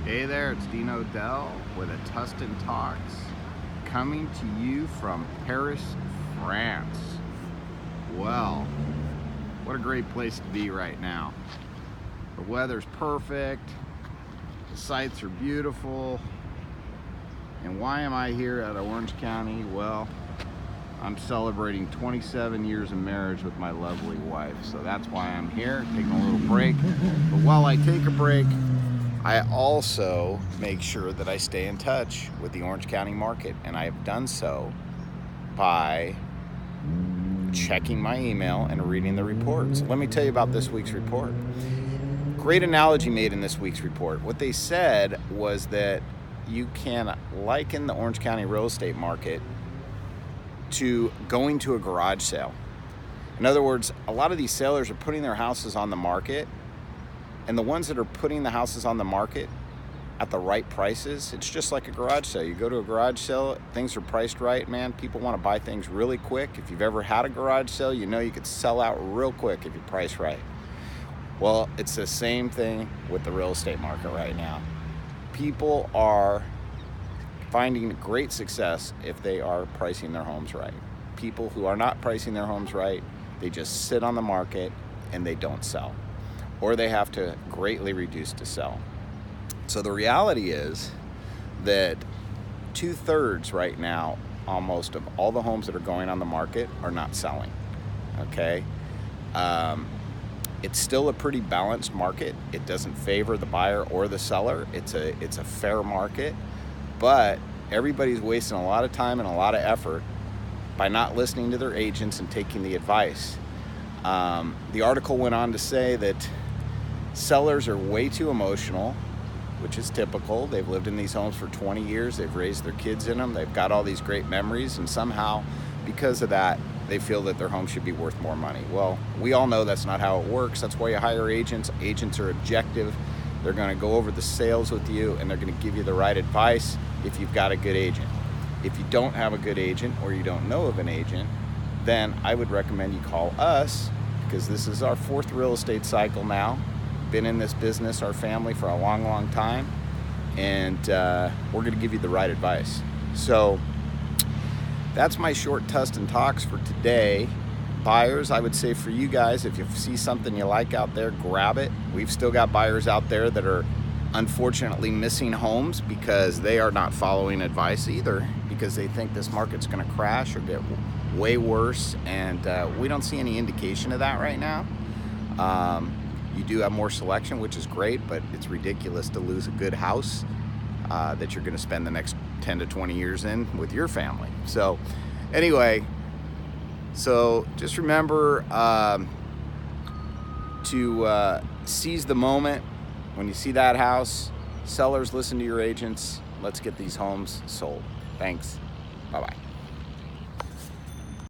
Hey there, it's Dean Odell with a Tustin Talks, coming to you from Paris, France. Well, what a great place to be right now. The weather's perfect, the sights are beautiful, and why am I here at Orange County? Well, I'm celebrating 27 years of marriage with my lovely wife, so that's why I'm here, taking a little break. But while I take a break, I also make sure that I stay in touch with the Orange County market, and I have done so by checking my email and reading the reports. Let me tell you about this week's report. Great analogy made in this week's report. What they said was that you can liken the Orange County real estate market to going to a garage sale. In other words, a lot of these sellers are putting their houses on the market, and the ones that are putting the houses on the market at the right prices, it's just like a garage sale. You go to a garage sale, things are priced right, man. People want to buy things really quick. If you've ever had a garage sale, you know you could sell out real quick if you price right. Well, it's the same thing with the real estate market right now. People are finding great success if they are pricing their homes right. People who are not pricing their homes right, they just sit on the market and they don't sell, or they have to greatly reduce to sell. So the reality is that 2/3 right now, almost, of all the homes that are going on the market are not selling, okay? It's still a pretty balanced market. It doesn't favor the buyer or the seller. It's a fair market, but everybody's wasting a lot of time and a lot of effort by not listening to their agents and taking the advice. The article went on to say that sellers are way too emotional, which is typical. They've lived in these homes for 20 years. They've raised their kids in them. They've got all these great memories, and somehow, because of that, they feel that their home should be worth more money. Well, we all know that's not how it works. That's why you hire agents. Agents are objective. They're going to go over the sales with you, and they're going to give you the right advice if you've got a good agent. If you don't have a good agent, or you don't know of an agent, then I would recommend you call us, because this is our 4th real estate cycle now. Been in this business, our family, for a long, long time, and we're going to give you the right advice. So that's my short Tustin Talks for today. Buyers, I would say for you guys, if you see something you like out there, grab it. We've still got buyers out there that are unfortunately missing homes because they are not following advice either, because they think this market's going to crash or get way worse, and we don't see any indication of that right now. You do have more selection, which is great, but it's ridiculous to lose a good house that you're going to spend the next 10 to 20 years in with your family. So anyway, so just remember to seize the moment. When you see that house, sellers, listen to your agents. Let's get these homes sold. Thanks. Bye-bye.